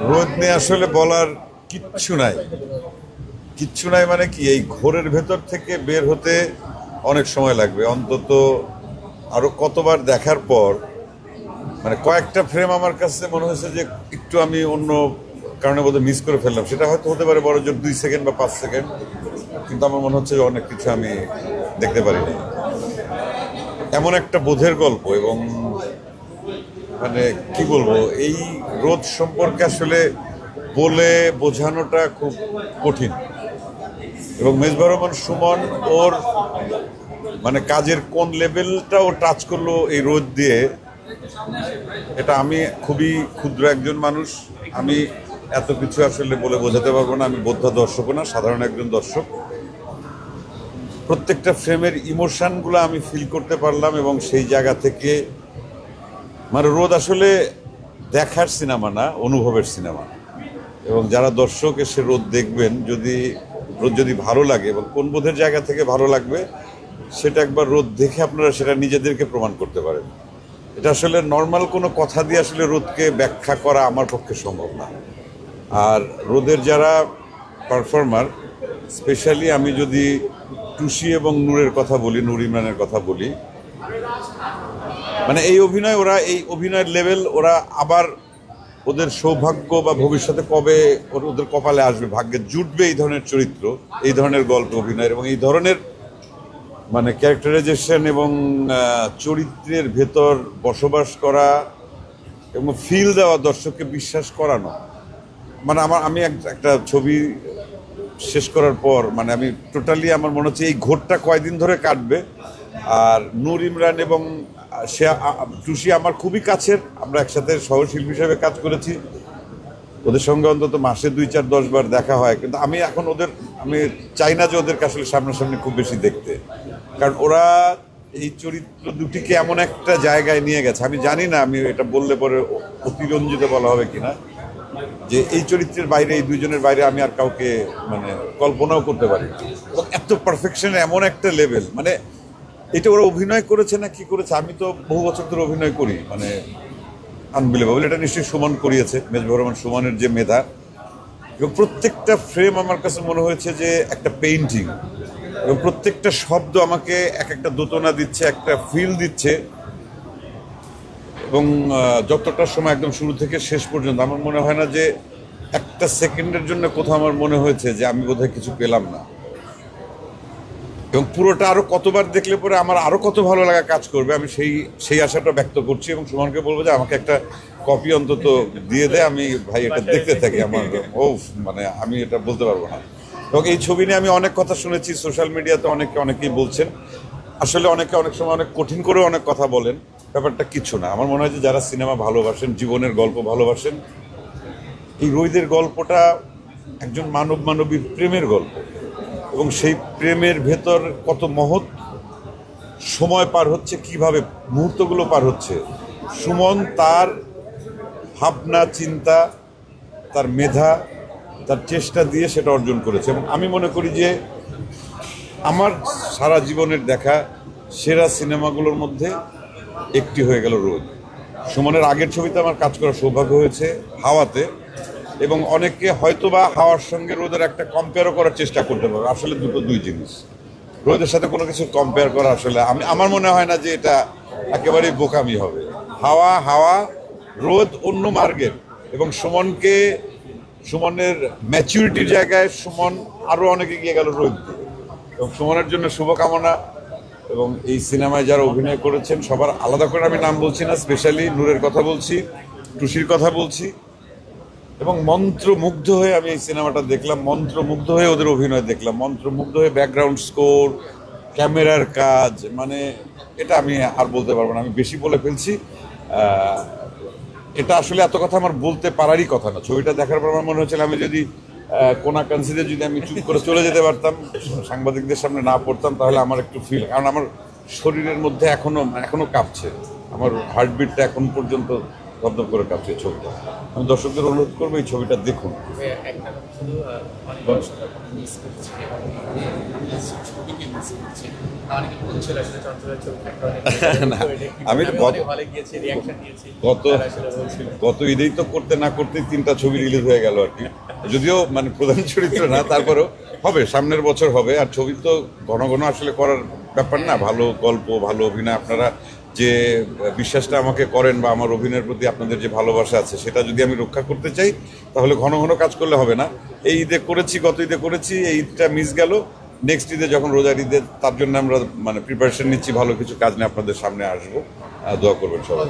রোদ নিয়ে আসলে বলার কিচ্ছু নাই। কিচ্ছু নাই মানে কি, এই ঘোরের ভেতর থেকে বের হতে অনেক সময় লাগবে, অন্তত আরো কতবার দেখার পর মানে কয়েকটা ফ্রেম আমার কাছে মনে হয়েছে যে একটু আমি অন্য কারণে বোধহয় মিস করে ফেললাম। সেটা হয়তো হতে পারে বড় জোর 2 সেকেন্ড বা 5 সেকেন্ড, কিন্তু আমার মনে হচ্ছে যে অনেক কিছু আমি দেখতে পারিনি। এমন একটা বোধের গল্প, এবং মানে কি বলবো, এই রোদ সম্পর্কে আসলে বলে বোঝানোটা খুব কঠিন। এবং মেজবাহ রহমান সুমন ওর মানে কাজের কোন লেভেলটা ও টাচ করলো এই রোদ দিয়ে, এটা আমি খুবই ক্ষুদ্র একজন মানুষ, আমি এত কিছু আসলে বলে বোঝাতে পারবো না। আমি বোদ্ধা দর্শকও না, সাধারণ একজন দর্শক। প্রত্যেকটা ফ্রেমের ইমোশনগুলো আমি ফিল করতে পারলাম, এবং সেই জায়গা থেকে মানে রোদ আসলে দেখার সিনেমা না, অনুভবের সিনেমা। এবং যারা দর্শক এসে রোদ দেখবেন, রোদ যদি ভালো লাগে এবং কোন বোধের জায়গা থেকে ভালো লাগবে, সেটা একবার রোদ দেখে আপনারা সেটা নিজেদেরকে প্রমাণ করতে পারেন। এটা আসলে নর্মাল কোনো কথা দিয়ে আসলে রোদকে ব্যাখ্যা করা আমার পক্ষে সম্ভব না। আর রোদের যারা পারফর্মার, স্পেশালি আমি যদি টুসি এবং নূরের কথা বলি, নূর ইমরানের কথা বলি, মানে এই অভিনয়ের লেভেল ওরা আবার ওদের সৌভাগ্য বা ভবিষ্যতে কবে ওদের কপালে আসবে, ভাগ্যে জুটবে এই ধরনের চরিত্র, এই ধরনের গল্প অভিনয়ের, এবং এই ধরনের মানে ক্যারেক্টারাইজেশন এবং চরিত্রের ভেতর বসবাস করা এবং ফিল দেওয়া, দর্শককে বিশ্বাস করানো। মানে আমি একটা ছবি শেষ করার পর মানে আমি টোটালি, আমার মনে হচ্ছে এই ঘোরটা কয়দিন ধরে কাটবে। আর নূর ইমরান এবং টুসি আমার খুবই কাছের, আমরা একসাথে সহশিল্পী হিসেবে কাজ করেছি, ওদের সঙ্গে অন্তত মাসে 2, 4, 10 বার দেখা হয়। কিন্তু আমি এখন আমি চাই না যে ওদেরকে আসলে সামনাসামনি খুব বেশি দেখতে, কারণ ওরা এই চরিত্র দুটিকে এমন একটা জায়গায় নিয়ে গেছে। আমি জানি না, আমি এটা বললে পরে অতিরঞ্জিত বলা হবে কিনা, যে এই চরিত্রের বাইরে, এই দুইজনের বাইরে আমি আর কাউকে মানে কল্পনাও করতে পারি না। এবং এত পারফেকশন, এমন একটা লেভেল, মানে এটা ওরা অভিনয় করেছে না কি করেছে, আমি তো বহু বছর ধরে অভিনয় করি, মানে আনবিলিভেবল। এটা নিশ্চয়ই সুমন করিয়েছে, মেজবাহ রহমান সুমনের যে মেধা। এবং প্রত্যেকটা ফ্রেম আমার কাছে মনে হয়েছে যে একটা পেইন্টিং, এবং প্রত্যেকটা শব্দ আমাকে এক একটা দোতনা দিচ্ছে, একটা ফিল দিচ্ছে। এবং যতটা সময় একদম শুরু থেকে শেষ পর্যন্ত আমার মনে হয় না যে একটা সেকেন্ডের জন্য কোথাও আমার মনে হয়েছে যে আমি বোধহয় কিছু পেলাম না। এবং পুরোটা আরো কতবার দেখলে পরে আমার আরো কত ভালো লাগা কাজ করবে, আমি সেই আশাটা ব্যক্ত করছি। এবং সুমনকে বলবো যে আমাকে একটা কপি অন্তত দিয়ে দেয়, আমি ভাই এটা দেখতে থাকি। আমার মানে আমি এটা বলতে পারবো না। এবং এই ছবি নিয়ে আমি অনেক কথা শুনেছি সোশ্যাল মিডিয়াতে, অনেকেই বলছেন, আসলে অনেকে অনেক সময় অনেক কঠিন করে অনেক কথা বলেন, ব্যাপারটা কিছু না। আমার মনে হয় যে যারা সিনেমা ভালোবাসেন, জীবনের গল্প ভালোবাসেন, এই রোদের গল্পটা একজন মানবীর প্রেমের গল্প। এবং সেই প্রেমের ভেতর কত মহৎ সময় পার হচ্ছে, কিভাবে মুহূর্তগুলো পার হচ্ছে। সুমন তার ভাবনা চিন্তা, তার মেধা, তার চেষ্টা দিয়ে সেটা অর্জন করেছে। এবং আমি মনে করি যে আমার সারা জীবনের দেখা সেরা সিনেমাগুলোর মধ্যে একটি হয়ে গেল রোদ। সুমনের আগের ছবিতে আমার কাজ করার সৌভাগ্য হয়েছে, হাওয়াতে। এবং অনেকে হয়তোবা হাওয়ার সঙ্গে রোদের একটা কম্পেয়ারও করার চেষ্টা করতে পারবে, আসলে দুই জিনিস। রোদের সাথে কোনো কিছু কম্পেয়ার করা আসলে আমার মনে হয় না যে এটা একেবারেই বোকামি হবে। হাওয়া, রোদ অন্য মার্গের। এবং সুমনের ম্যাচুরিটির জায়গায় সুমন আরও অনেক এগিয়ে গেল রোদ দিয়ে। এবং সুমনের জন্য শুভকামনা। এবং এই সিনেমায় যারা অভিনয় করেছেন সবার আলাদা করে আমি নাম বলছি না, স্পেশালি নূরের কথা বলছি, টুসির কথা বলছি। এবং মন্ত্রমুগ্ধ হয়ে আমি এই সিনেমাটা দেখলাম, মন্ত্রমুগ্ধ হয়ে ওদের অভিনয় দেখলাম, মন্ত্রমুগ্ধ হয়ে ব্যাকগ্রাউন্ড স্কোর, ক্যামেরার কাজ, মানে এটা আমি আর বলতে পারবো না, আমি বেশি বলে ফেলছি। এটা আসলে এত কথা আমার বলতে পারারই কথা না। ছবিটা দেখার পর আমার মনে হচ্ছিল আমি যদি কোনা কনসিডে যদি আমি চুপ করে চলে যেতে পারতাম, সাংবাদিকদের সামনে না পড়তাম, তাহলে আমার একটু ফিল, কারণ আমার শরীরের মধ্যে এখনো কাঁপছে, আমার হার্টবিটটা এখন পর্যন্ত ধপধপ করে কাঁপছে ছবিটা। আমি দর্শকদের অনুরোধ করবো এই ছবিটা দেখুন। একটা কথা শুধু অনেক দর্শকরা মিস করছে এবং ছবিকে মিস করছে। অনেকে বলছিল আসলে চঞ্চলের ছবি একটা না, আমি হলে গিয়েছি, রিয়াকশন দিয়েছি। গত ঈদেই তো করতে না করতেই 3টা ছবি রিলিজ হয়ে গেল আর কি। যদিও মানে প্রধান চরিত্র না, তারপরেও হবে, সামনের বছর হবে। আর ছবি তো ঘন ঘন আসলে করার ব্যাপার না, ভালো গল্প ভালো অভিনয়, আপনারা যে বিশ্বাসটা আমাকে করেন বা আমার অভিনয়ের প্রতি আপনাদের যে ভালোবাসা আছে সেটা যদি আমি রক্ষা করতে চাই তাহলে ঘন ঘন কাজ করলে হবে না। এই ঈদে করেছি, গত ঈদে করেছি, এই ঈদটা মিস গেল। নেক্সট ঈদে যখন রোজার ঈদে, তার জন্য আমরা মানে প্রিপারেশন নিচ্ছি, ভালো কিছু কাজ নিয়ে আপনাদের সামনে আসবো। দোয়া করবেন সবাই।